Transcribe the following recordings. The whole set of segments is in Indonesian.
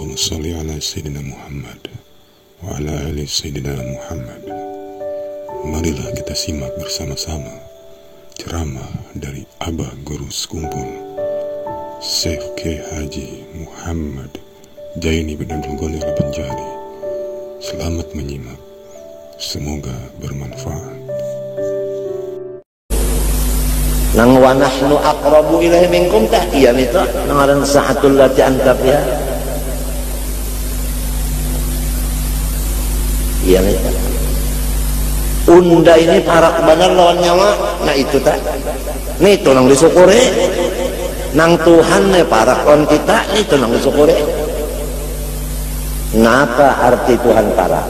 Allahumma sholli ala Sayyidina Muhammad wa ala ali Sayyidina Muhammad. Marilah kita simak bersama-sama ceramah dari Abah Guru Sekumpul Syekh K. Haji Muhammad Jaini bin Abdul Ghani Al-Banjari. Selamat menyimak, semoga bermanfaat. Nang wa nahnu aqrabu ilaihi minkum tah iya itu ngaran sa'atul lati anta fiha. Iya itu. Unda ini parak benar lawan nyawa. Nah itu tak. Nih itu nang disyukuri. Nang Tuhan nih parak lawan kita, itu nang disyukuri. Napa arti Tuhan parak?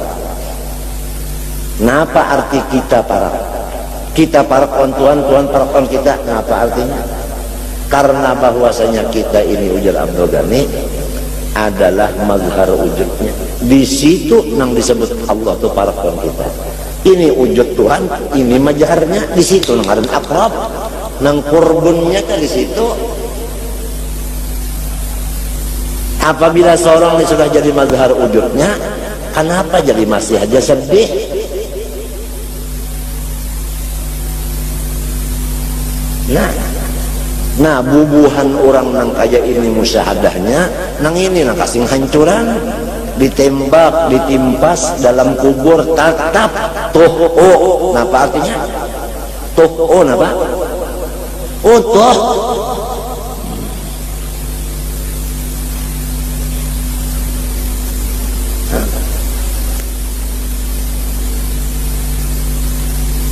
Napa arti kita parak? Kita para kawan Tuhan, Tuhan para kawan kita. Nah, apa artinya? Karena bahwasanya kita ini ujar Abdul Ghani adalah mazhar wujudnya. Di situ nang disebut Allah tuh para kawan kita. Ini wujud Tuhan, ini mazharnya. Di situ nang ada akrab, nang kurbunnya kan di situ. Apabila seorang ini sudah jadi mazhar wujudnya, kenapa jadi masih aja sedih? Nah bubuhan orang nang kaya ini musyahadahnya nang ini nang kasing hancuran, ditembak, ditimpas dalam kubur tatap toh. Napa artinya? Toh napa? Toh.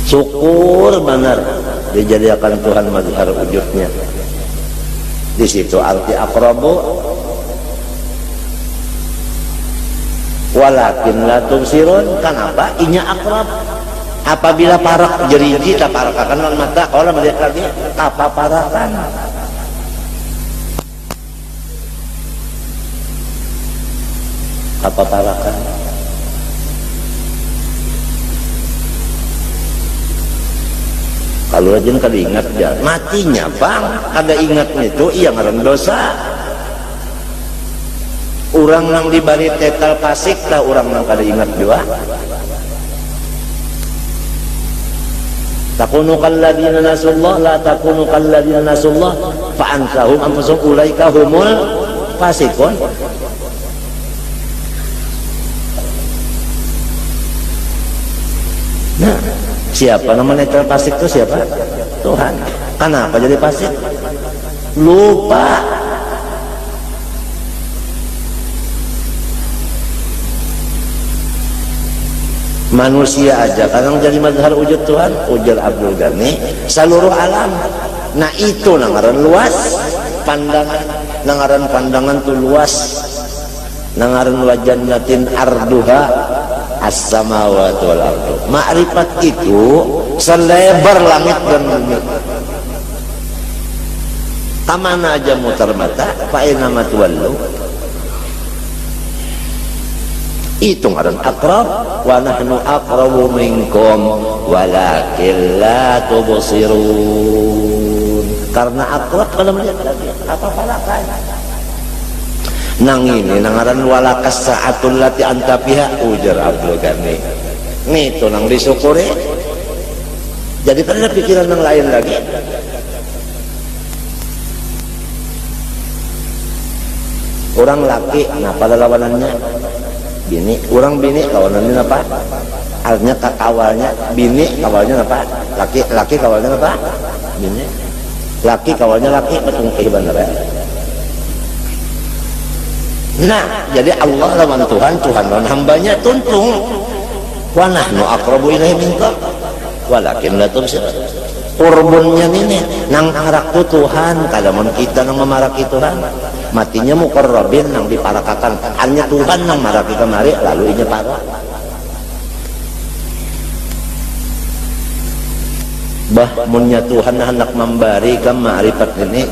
Syukur benar dijadikan Tuhan mazhar wujudnya. Di situ arti aqrabu walakin la tubsirun. Kenapa inya akrab? Apabila parak jeriji tak parakakan non mata kalau melihat lagi apa parakan. Apa parakan? Kalau rajin kada ingat ya matinya bang, kada ingatnya itu iya ngaran dosa. Orang nang dibari tetal pasik lah orang nang kada ingat juga. Takunu kalladina nasullah la takunu kalladina nasullah fa ansahum anfusahum ulaika humul fasikun. Nah, siapa namanya netel pasik itu siapa? Tuhan. Kenapa jadi pasik? Lupa. Manusia aja kadang jadi mazhar wujud Tuhan. Ujar Abdul Ghani seluruh alam. Nah itu nangaran luas pandangan. Nangaran pandangan tuh luas. Nangaran wajannatin arduha as-samawati wal ardu. Makrifat itu selebar langit dan bumi. Kamana aja mutar mata, fa inna ma tuwallu. Itu ngaran aqrab, wa nahnu aqrabu minkum walakin la tubsirun. Karena aqrab kalau melihat lagi apa palakan. Nang ini nangaran walakas sa'atul lati anta fiha ujar Abdul Ghani. Nih itu nang disyukuri. Jadi kan ada pikiran yang lain lagi. Orang laki, nah pada lawanannya bini. Orang bini lawanannya apa? Artinya kawalnya bini, kawalnya apa? Laki kawalnya apa? Bini. Laki kawalnya laki, betul benar ya. Nah, jadi Allah lawan Tuhan, Tuhan lawan hambanya tuntung. Wa nahnu aqrabu ilaihi minkum walakin la tubsirun. Kurbunnya ini nang parakku Tuhan, kalamun kita nang memaraki Tuhan. Matinya muqarrabin nang diparakakan. Hanya Tuhan nang maraki kemari lalu inya parak. Bah munnya Tuhan hendak memberi ke ma'rifat ini.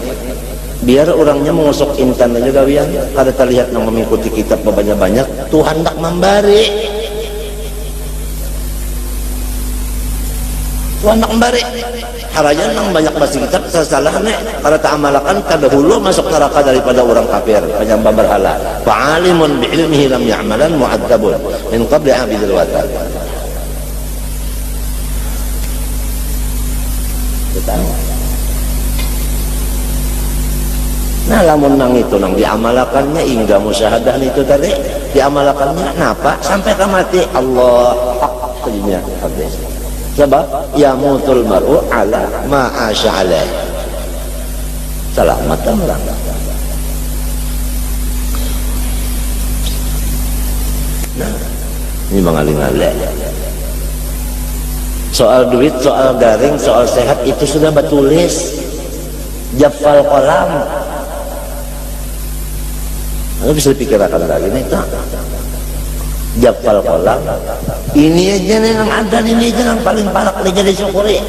Biar orangnya mengusuk intan aja gawian. Kada terlihat nang mengikuti kitab banyak-banyak. Tuhan tak memberi. Tuhan tak memberi. harajan nang banyak baca kitab sasalahnya para ta'amalakan tadahulu masuk neraka daripada orang kafir penyembah berhala. Fa'alimun bi'ilmihi lam ya'malan mu'adzabun min qabli 'abidil watan. Nah lamun nang itu nang diamalakannya hingga musyahadah itu tadi diamalakannya napa sampai ke mati Allah haknya hadis. Sebab yamutul mar'u ala ma asya alaih. Selamat orang. Nah, ini mengalir-alir. Soal duit, soal garing, soal sehat itu sudah bertulis. Jafal kolam. Anda bisa dipikirkan lagi nih, Jafal kolam. Ini aja nih yang ada, ini aja yang paling parah kerja disyukuri.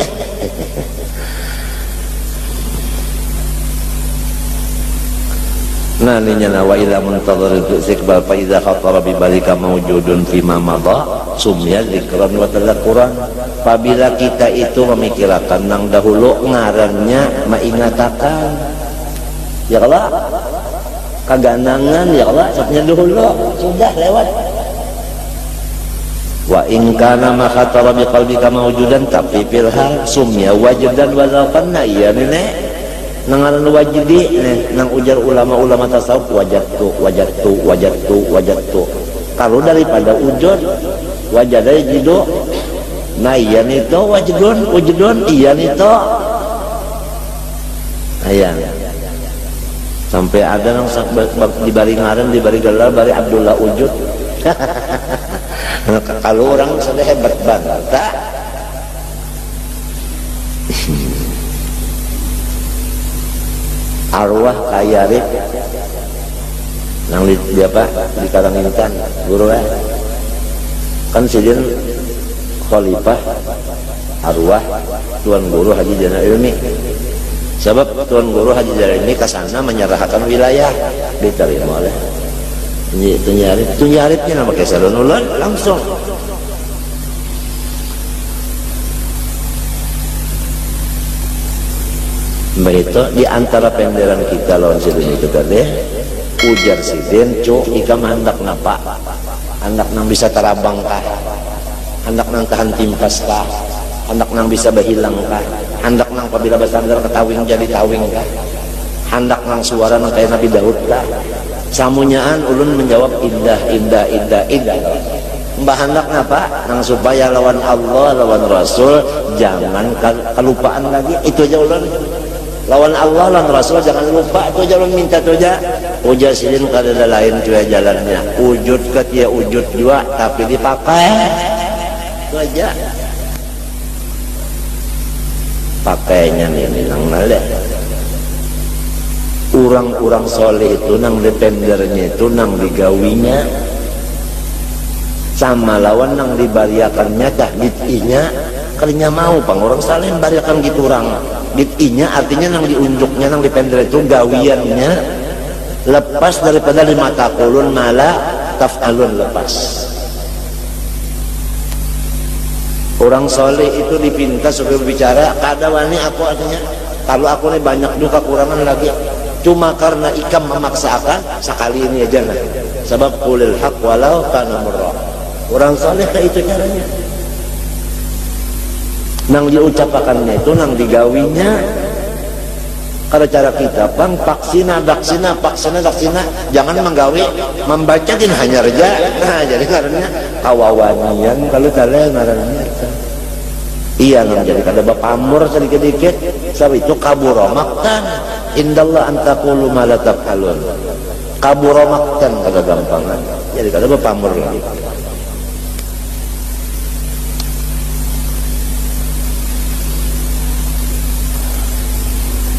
Nah ini wa idza muntadhir istiqbal fa idza khatara bi balika mawjudun fi ma madha sumya dzikran wa tadhakkuran. Apabila kita itu memikirkan nang dahulu ngarannya maingatakan ya Allah kaganangan ya Allah sapnya dahulu sudah lewat. Wa in kana ma khatara bi qalbika mawjudan tapi fil hal sumya wajdan wa zaqanna ya nenek nangaran wajdi nang ujar ulama-ulama tasawuf wajadtu kalau daripada ujud wajadai jido nah iya nito wujudun iya nito ayang sampai ada nang dibari ngaran dibari gelar bari Abdullah Wujud. Kalau orang sudah hebat banget tak arwah kayarif nang di apa di Karangintan guru kan sidin khalifah arwah tuan guru Haji Jana Ilmi sebab tuan guru Haji Jana Ilmi kesana menyerahkan wilayah diterima oleh itu nyaripnya nama kesalon ulan langsung begitu di antara penderan kita lawan sidin itu tadi ujar sidin cu ikam hendak napa hendak nang bisa terabang kah hendak nang tahan timpas kah hendak nang bisa berhilang kah hendak nang apabila bersandar ketawing jadi tawing kah hendak nang suara nang kayak Nabi Daud kah samunyaan ulun menjawab indah mbah hendak napa nang supaya lawan Allah lawan Rasul jangan kelupaan lagi itu aja ulun lawan Allah lawan Rasul jangan lupa itu aja ulun minta itu aja ujar sidin kada lain cuy jalannya wujud ke dia wujud juga tapi dipakai itu aja pakainya nih nang nale orang-orang soleh itu nang dependernya itu nang digawinya sama lawan nang dibariakannya tah bid'inya kalinya mau pang orang saleh bariakan gitu orang bid'inya artinya nang diunjuknya nang dipender itu gawiannya lepas daripada lima taqulun malah taf'alun lepas. Orang soleh itu dipinta supaya berbicara kadawani aku artinya kalau aku ini banyak juga kekurangan lagi cuma karena ikam memaksakan sekali ini aja nah sebab qulil haq walau kana murra. Orang soleh kayak itu caranya nang diucapakannya itu nang digawinya kalau cara kita bang vaksina jangan menggawi membacain hanya reja nah jadi karena awawanian kalau tale ngarannya iya nang jadi kada bapamur sedikit-dikit sebab itu kabura maktan indallah antaqulu ma la taf'alun kabura maktan kada gampangan jadi kada bapamur lagi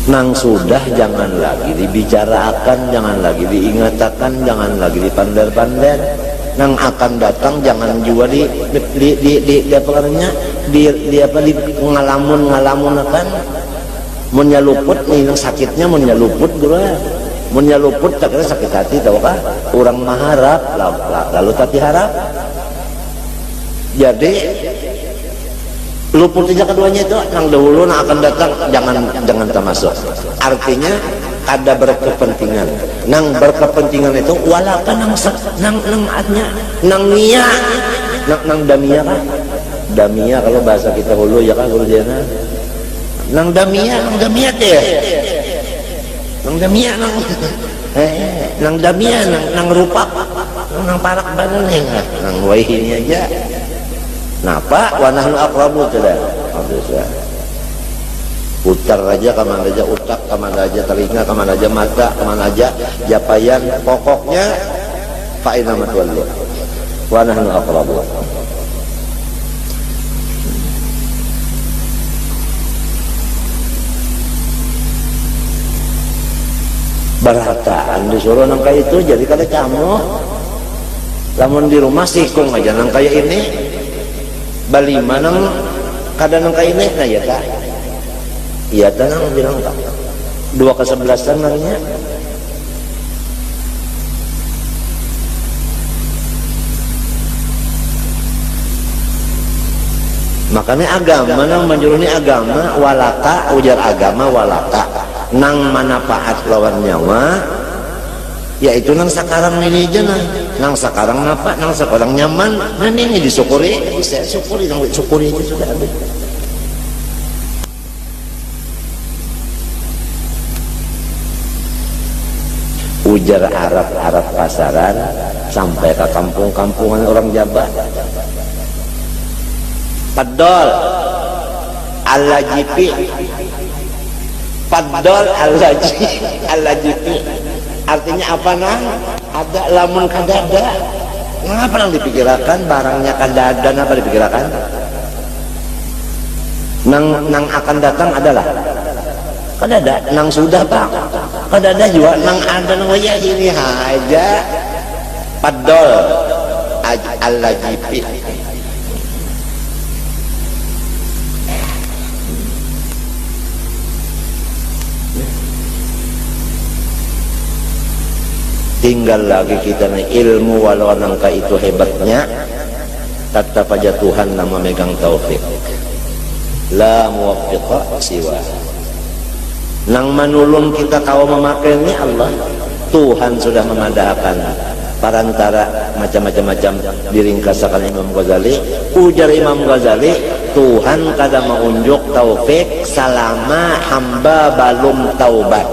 nang sudah jangan lagi dibicarakan jangan lagi diingatkan jangan lagi dipander-pander nang akan datang jangan juga di apa namanya di ngalamun akan mun nyaluput nih nang sakitnya mun nyaluput guru mun nyaluput tak kira sakit hati tahu kah orang maharap lalu tapi harap jadi luput aja keduanya itu nang dahulu nang akan datang jangan termasuk. Artinya ada berkepentingan. Nang berkepentingan itu walakan nang adnya nang nia nang damia kan? Damia kalau bahasa kita hulu ya kan hulu jana. Nang damia deh. Nang damia nang damia nang rupak nang parak badan nang wahini aja. Napa wanahnu aqrabu tidak bisa putar aja kemana aja utak kemana aja telinga kemana aja mata kemana aja japayan pokoknya fa'ina matwallu wanahnu aqrabu. Barataan disuruh nang kayak itu jadi kada kamu lamun di rumah sikung aja nang kayak ini balima nang kada nang kayak ini nah ya tak iya tenang bilang tak 2/11 namanya makanya agama nang menjuruni agama walaka ujar agama walaka nang manfaat lawan nyawa yaitu nang sekarang ini aja nang sekarang apa nang sekarang nyaman nah ini disyukuri bisa syukuri nang syukuri itu sudah ada. Ujar Arab pasaran sampai ke kampung-kampungan orang Jawa. Padol al-lajipi padol al-lajipi artinya apa nang ada lamun kadada ngapa nang dipikirkan barangnya kadada apa dipikirkan nang akan datang adalah kadada nang sudah pak kadada juga nang ada nang wajah ini aja padol al-lajipi tinggal lagi kita nih ilmu walau nangka itu hebatnya tetap aja Tuhan nama megang taufik la muwaffiqa siwa nang manulung kita kau memakai ini Allah Tuhan sudah memadahkan parantara macam-macam diringkasakan Imam Ghazali ujar Imam Ghazali Tuhan kada mengunjuk taufik selama hamba balum taubat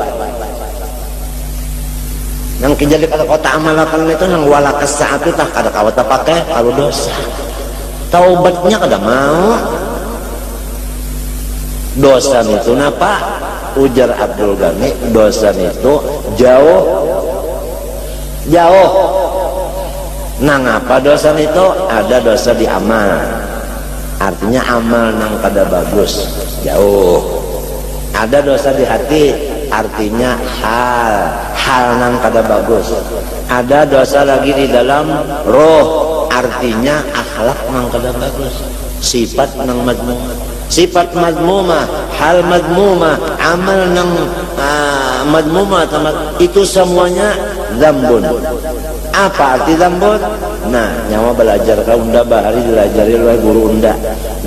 nang kijali kada kota amalakan itu nang wala kesaat itu tak kada kawata pakai kalau dosa taubatnya kada mau dosa itu napa ujar Abdul Ghani dosa itu jauh nang apa dosa itu ada dosa di amal artinya amal nang kada bagus jauh ada dosa di hati artinya hal nang kada bagus ada dosa lagi di dalam roh artinya akhlak nang kada bagus sifat nang madmumah sifat madmumah hal madmumah amal nang madmumah itu semuanya zambun apa arti zambun nah nyawa belajar kau unda bahari dilajari oleh guru unda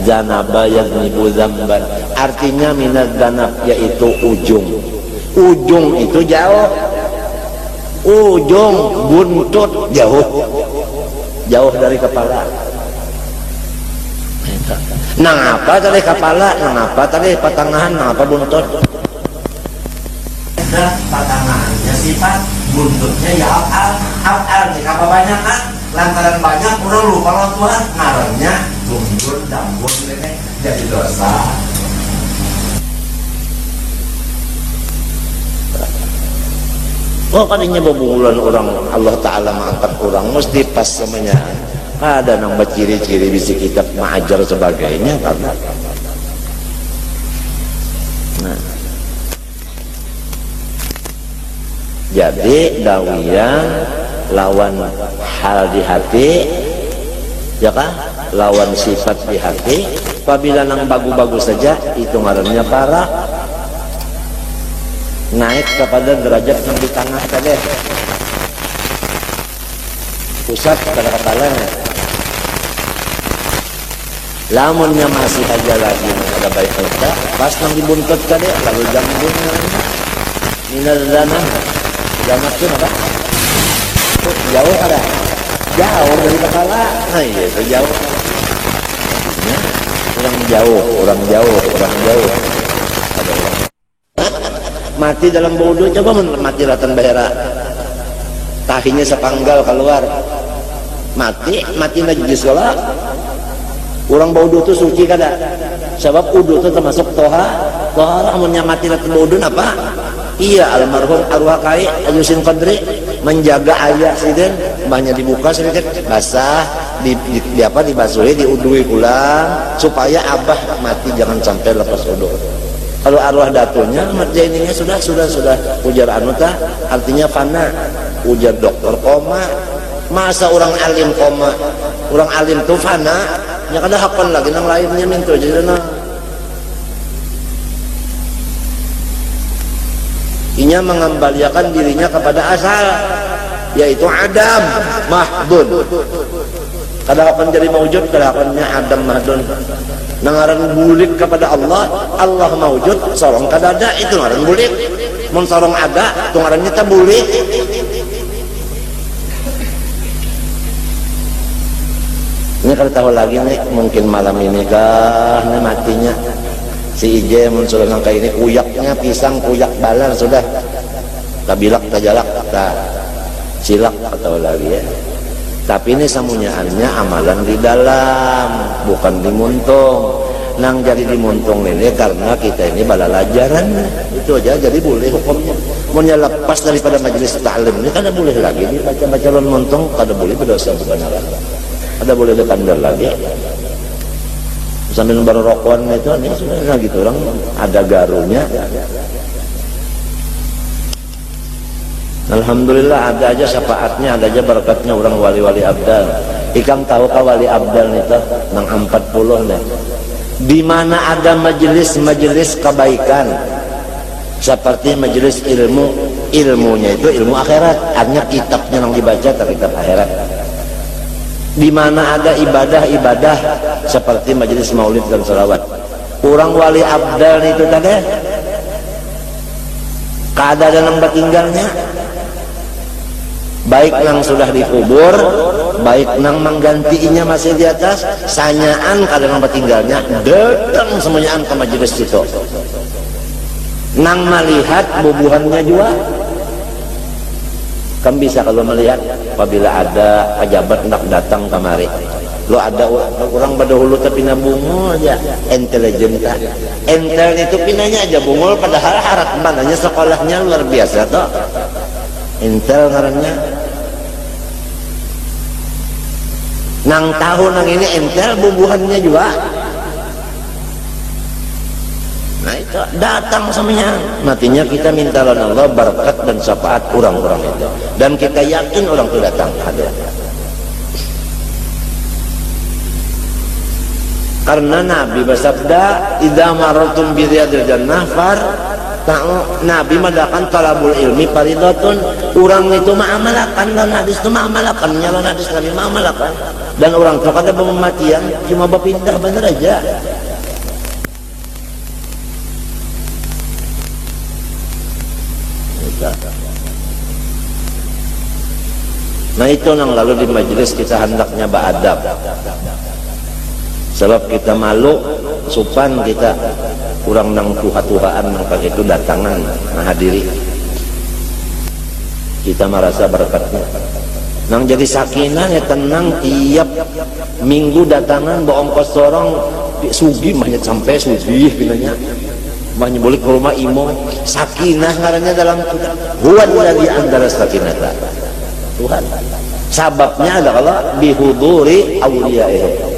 zanaba yaznibu zamban artinya minat zanab yaitu ujung itu jauh ujung buntut jauh dari kepala nang apa tadi kepala nang apa tadi patangahan nang apa buntut patangahannya sifat buntutnya ya al nih apa banyak kan lantaran banyak orang lupa kalau Tuhan ngarannya buntut dambun ini jadi dosa oh kadinya bebungulan orang Allah Ta'ala mengangkat orang mesti pas semuanya ada nang ciri-ciri bisi kitab mengajar sebagainya karena nah jadi dawiyan lawan hal di hati ya kan lawan sifat di hati apabila nang bagus-bagus saja itu ngarannya parah naik kepada derajat yang di tengah tadi pusat pada kepalanya Lamunnya masih aja lagi ada baik kita pas nang dibuntut tadi lalu jambungnya minal zanah itu apa? Jauh ada jauh dari kepala. Nah iya itu jauh ya, orang jauh ada orang mati dalam bodoh. Coba mati ratan bahera tahinya sepanggal keluar mati najis kalau orang bodoh itu suci kada sebab wudu itu termasuk toha amunnya mati ratan bodoh apa iya almarhum arwah kai Ayusin Qadri menjaga ayah siden banyak dibuka sedikit basah dibasuhi diudui pulang supaya abah mati jangan sampai lepas wudu. Kalau arwah datunya mati ininya sudah ujar anuta artinya fana, ujar dokter koma. Masa orang alim koma, orang alim tuh fana nya kada hapan lagi nang lainnya mintu jadi na inya mengembalikan dirinya kepada asal yaitu adam mahdun. Kada hapan jadi maujud, kada hapannya adam mahdun. Nangaran bulik kepada Allah maujud sorong kada ada itu ngaran bulik. Mun sorong ada itu ngarannya ta bulik. Ini kalau tahu lagi nih mungkin malam ini kah nih matinya si Ije mun sudah nangka ini kuyaknya pisang kuyak balar sudah kabilak tajalak ta silak atau lagi ya. Tapi ini samunyaannya amalan di dalam bukan dimuntung. Nang jadi dimuntung ini karena kita ini balalajaran itu aja jadi boleh hukumnya. Munnya lepas daripada majelis ta'lim ini kada boleh lagi dibaca-baca lon muntung kada boleh berdosa bukan Allah. Ada boleh dekandar lagi sambil berrokokan itu nih sudah gitu orang ada garunya. Alhamdulillah ada aja syafaatnya, ada aja berkatnya orang wali-wali abdal. Ikam tahu kah wali abdal itu nang 40 nih. Di mana ada majelis kebaikan seperti majelis ilmunya itu ilmu akhirat, artinya kitabnya yang dibaca kitab akhirat. Di mana ada ibadah seperti majelis maulid dan salawat. Orang wali abdal itu tadi kada ada nang tinggalnya. Baik nang sudah dikubur, baik nang menggantinya masih di atas, sanyaan kada nang tinggalnya, datang semuanya ke majelis itu. Nang melihat bubuhannya juga. Kan bisa kalau melihat apabila ada pejabat nak datang kemari. Lo ada orang badahulu tapi nabungul aja, intelijen tak. Entel itu pinanya aja bungul padahal harap mananya sekolahnya luar biasa toh. Intel ngarannya. Nang tahu nang ini entel bubuhannya juga. Nah itu datang semuanya. Matinya kita minta Allah berkat dan syafaat orang-orang itu. Dan kita yakin orang itu datang ada. Karena Nabi bersabda, "Idza marartum bi riyadil jannah Nabi madakan talabul ilmi faridatun. Orang itu ma'amalakan dan hadis itu ma'amalakan, nyalon hadis Nabi ma'amalakan. Dan orang itu kada pematian cuma berpindah bener aja. Nah itu yang lalu di majelis kita hendaknya beradab. Sebab kita malu, supan kita kurang nang tuha-tuhaan nang itu datangan menghadiri. Kita merasa berkatnya. Nang jadi sakinah ya tenang tiap minggu datangan bawa ongkos sorong sugi banyak sampai sugi pinanya. Banyak boleh ke rumah imam sakinah ngarannya dalam huwa alladzi anzala sakinata. Tuhan. Sababnya adalah bihuduri awliyaih.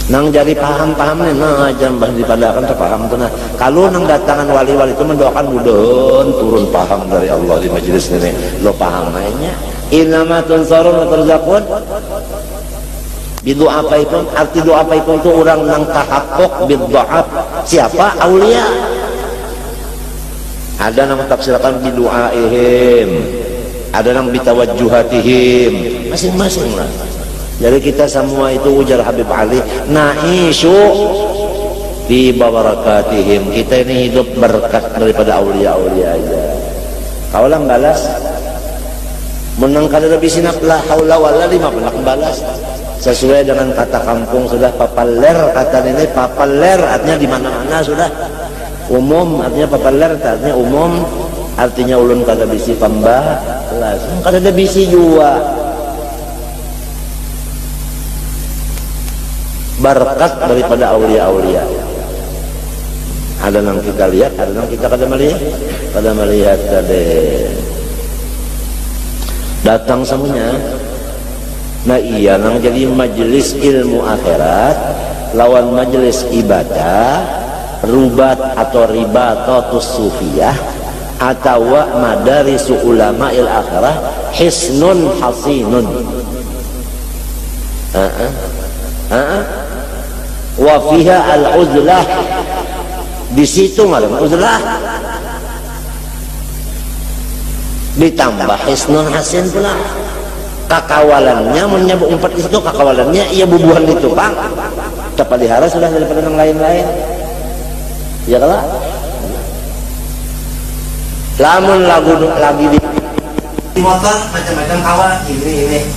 Nang jadi paham nih, nah jangan dipadakan terpaham tuh nah. Kalau nang datangan wali-wali itu mendoakan mudah turun paham dari Allah di majelis ini. Lo paham mainnya. Innama tunsarun wa turzaqun. Bidu apa itu? Arti doa apa itu orang nang tahakkuk bidu'af. Siapa? Aulia. Ada nang tafsirkan bidu'aihim. Ada nang bitawajjuhatihim. Masing-masing lah. Jadi kita semua itu ujar Habib Ali, naisyu bi barakatihim. Kita ini hidup berkat daripada aulia-aulia aja. Kaulah balas menang kada lebih sinap la haula wala lima pelak balas. Sesuai dengan kata kampung sudah papaler, kata ini papaler artinya di mana-mana sudah. Umum artinya papaler artinya umum, artinya ulun kada bisi pambalas. Kada ada bisi jua. Berkat daripada aulia-aulia. Ada yang kita lihat, ada yang kita kada melihat kade. Datang semuanya. Nah iya nang jadi majelis ilmu akhirat lawan majelis ibadah, rubat atau ribatatus sufiyah atau madarisu ulama'il akhirah hisnun hasinun. Wa fiha al-uzlah, di situ ngaran uzlah ditambah hisnun hasin pula. Kakawalannya menyebut empat di situ, kakawalannya ia bubuhan itu Pak terpelihara sudah daripada yang lain-lain ya kalah. Lamun lagu lagi di motor macam-macam kawan ini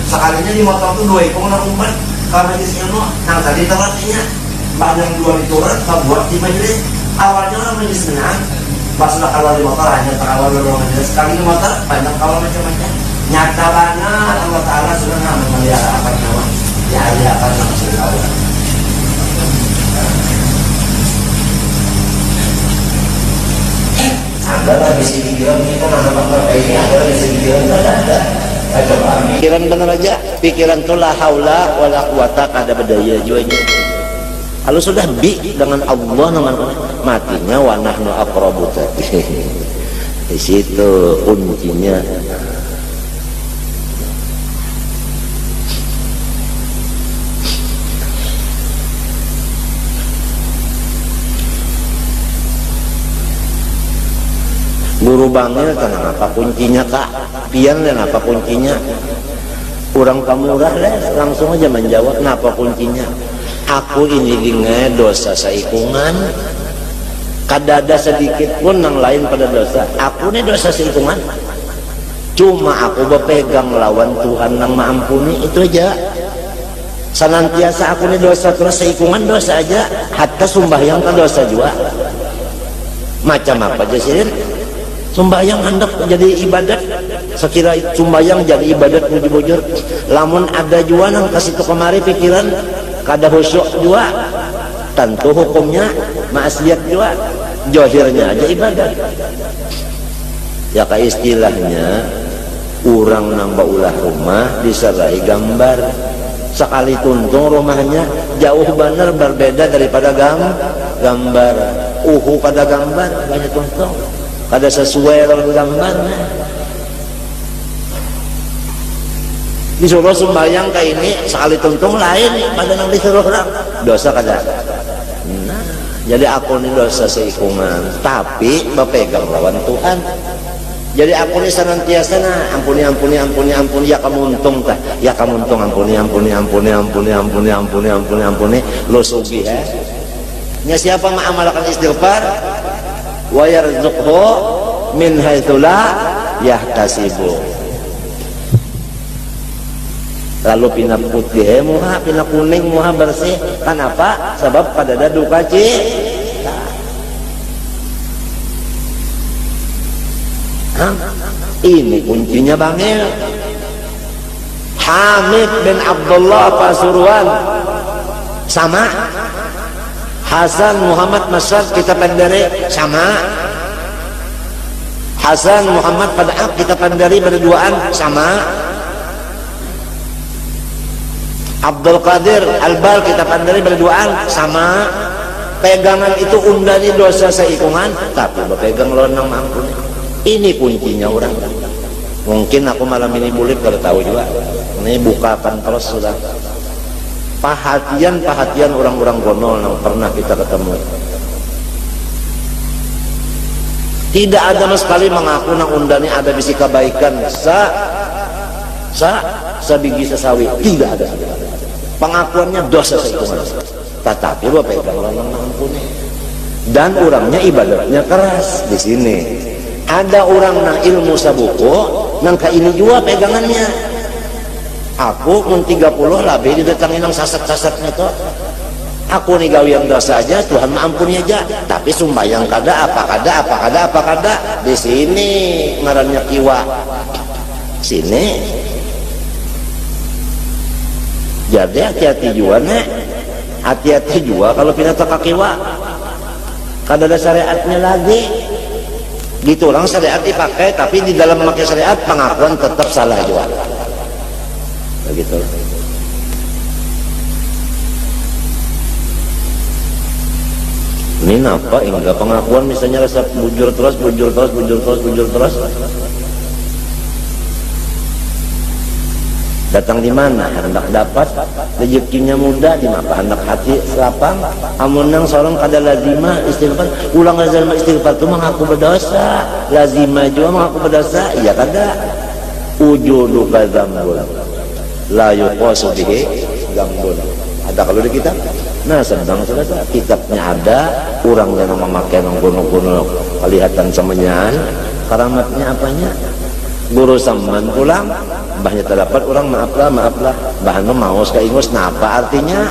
sekalinya di motor tuh dua ekor nak umpan kalau majelis ilmu yang tadi tawatinya banyak dua diturun buat di majelis awalnya orang majelis senang pas sudah kalau di motor hanya terawal dulu majelis sekali di motor banyak kawan macam-macam nyata banget Allah Ta'ala sudah memelihara apa nama ya ada apa nama sudah kawan ada lagi si pikiran kita nama ini ada lagi si pikiran ada pikiran benar aja, pikiran itu la haula wala quwata kada berdaya juanya. Kalau sudah bi dengan Allah dengan matinya wa nahnu aqrabu di situ kuncinya. Guru bangil tenang apa kuncinya kak pian dan apa kuncinya kurang pamurah langsung aja menjawab kenapa kuncinya aku ini dengan dosa seikungan kada ada sedikit pun yang lain pada dosa aku ini dosa seikungan cuma aku berpegang lawan Tuhan yang mengampuni itu aja senantiasa aku ini dosa terus seikungan dosa aja hatta sumbahyang kan dosa juga macam apa aja sih sumbayang hendak jadi ibadat sekira sumbayang jadi ibadat puji bujur lamun ada jua nang kasih tu kemari pikiran kada khusyuk jua tentu hukumnya maksiat jua johirnya aja ibadat ya kayak istilahnya orang nambah ulah rumah diserai gambar sekali tuntung rumahnya jauh benar berbeda daripada gambar pada gambar banyak tuntung kada sesuai dengan gambarnya disuruh sembahyang kayak ini sekali tuntung lain pada yang disuruh orang dosa kada nah, jadi aku ini dosa seikungan tapi berpegang lawan Tuhan jadi aku ini senantiasa ampuni ya kamu untung tah ya kamu untung ampuni lo sugi nya siapa mengamalkan istighfar wa yarzuqhu min haitsu la yahtasibu lalu pina putih muha pina kuning muha bersih kenapa sebab pada ada duka cita ini kuncinya bangil Hamid bin Abdullah Pasuruan sama Hasan Muhammad Masad kita pendari sama Hasan Muhammad Pada'ab kita pendari berduaan sama Abdul Qadir Albal kita pendari berduaan sama pegangan itu undani dosa seikungan tapi berpegang lonang mampun ini kuncinya orang mungkin aku malam ini bulik kalau tahu juga ini bukakan terus sudah perhatian orang-orang gonol yang pernah kita ketemu tidak ada sama sekali mengaku nang undani ada bisi kebaikan sabigi sasawi, tidak ada. Pengakuannya dosa sehitungan. Tetapi lo pegang orang mengampuni. Dan orangnya ibadatnya keras di sini. Ada orang nang ilmu sabuku, nang ka ini juga pegangannya. Aku mun 30 lebih didatangin nang sasat-sasatnya tuh. Aku nih gawian dosa aja, Tuhan mengampuni aja. Tapi sumbayang kada apa kada di sini ngarannya kiwa. Sini. Jadi hati-hati juga nek. Hati-hati juga kalau pindah ke kiwa. Kada ada syariatnya lagi. Gitu orang syariat dipakai, tapi di dalam memakai syariat pengakuan tetap salah juga. Begitu. Ini apa? Enggak pengakuan misalnya rasa bujur terus. Datang di mana? Hendak dapat rezekinya mudah di mana? Hendak hati selapang. Amun nang seorang kada lazima istighfar, ulang lazima istighfar itu mengaku berdosa. Lazima juga mengaku berdosa. Iya kada? Ujudu kadzambul. La yuqasu bihi dzambul. Ada kalau di kitab? Nah, sedang selesai kitabnya ada, orang yang memakai kuno-kuno kelihatan semenyan, karamatnya apanya? Guru saman pulang, bahnya terdapat orang maaflah, bahan mau sekali ingus, apa artinya?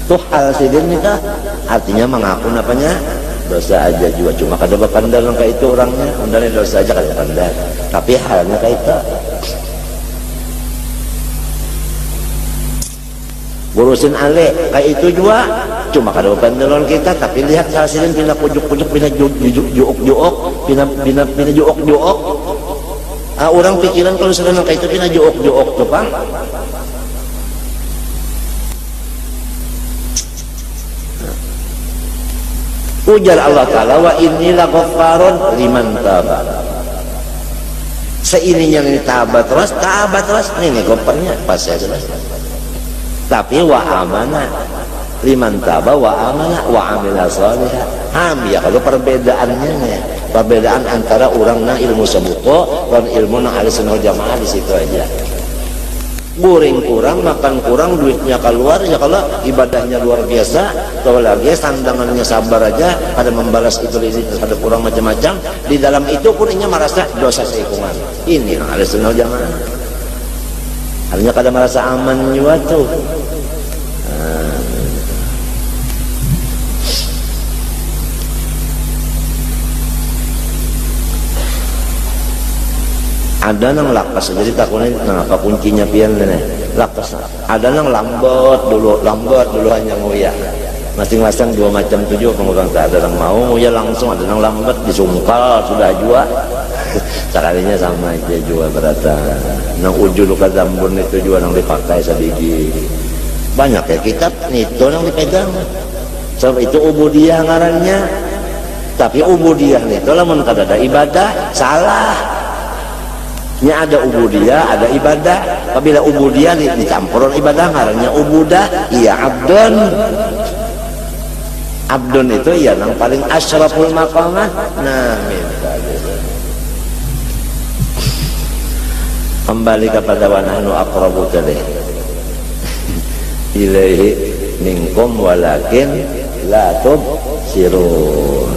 Tuh hal sidin nikah, artinya mengaku apanya? Dosa aja juga, cuma kada bakandar kayak itu orangnya, undang dosa aja kada bakandar, tapi halnya kayak itu. Ngurusin ale kayak itu juga, cuma kada bakandar kita, tapi lihat hal sidin pindah pujuk-pujuk, pindah juok-juok, pindah juok-juok. Orang pikiran kalau sudah kayak itu pindah jook-jook tuh Pak. Ujar Allah Ta'ala, wa inni laghaffarun liman taba. Seininya ini tabat terus, ini kopernya pas saya jelas. Tapi wa amana liman taba wa amana wa amila shalihah. Ya kalau perbedaannya ya, perbedaan antara orang nang ilmu sabuko dan ilmu nang ahlussunnah wal jamaah di situ aja. Goreng kurang, makan kurang, duitnya keluar ya, kalau ibadahnya luar biasa, kalau lagi sandangannya sabar aja, ada membalas itu terhadap kurang macam-macam, di dalam itu pun ini merasa dosa seikungan. Ini nang ahlussunnah wal jamaah. Artinya kada merasa aman juga tuh. Ada nang lakas, jadi takutnya apa kuncinya pian nih lakas. Ada nang lambat dulu hanya nguya. Masing-masing dua macam tujuh pengurang tak ada nang mau nguya langsung, ada nang lambat disungkal sudah jua. Sekalinya sama aja jua berata. Nang ujul kadzambun itu jua nang dipakai sadigi. Banyak ya kitab itu nang dipegang. Sebab itu ubudiyah ngarannya. Tapi ubudiyah itu lamun kada ada ibadah salah. Nya ada ubudiyah, ada ibadah. Apabila ubudiyah dicampuran ibadah, ngarannya ubudah, iya abdun. Abdun itu ya yang paling asyraful maqamat. Nah, kembali kepada wa nahnu aqrabu ilaihi minkum walakin la tubsirun.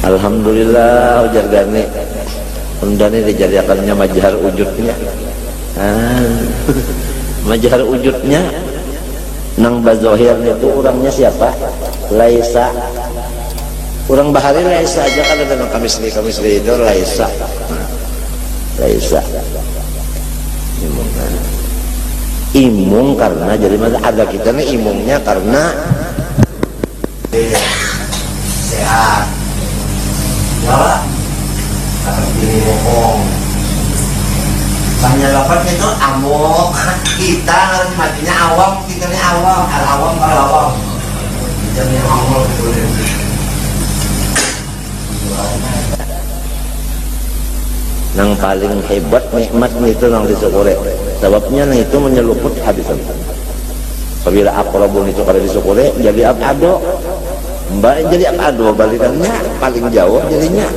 Alhamdulillah ujar gani undani dijadikannya majhar wujudnya. Majhar wujudnya nang bazohir itu orangnya siapa? Laisa. Orang bahari laisa aja kan ada kamisli itu laisa. Laisa. Imung karena jadi ada kita nih imungnya karena sehat. Ya, ini bohong. Banyak dapat itu amok. Kita harus matinya awam, kita ini awam, al-awam. Kita ini awam boleh. Yang paling hebat nikmat itu yang disyukuri. Sebabnya yang itu menyeluput habisan. Apabila aqrabun itu kalau disyukuri jadi abado. Mbak jadi apa dua balikannya paling jauh jadinya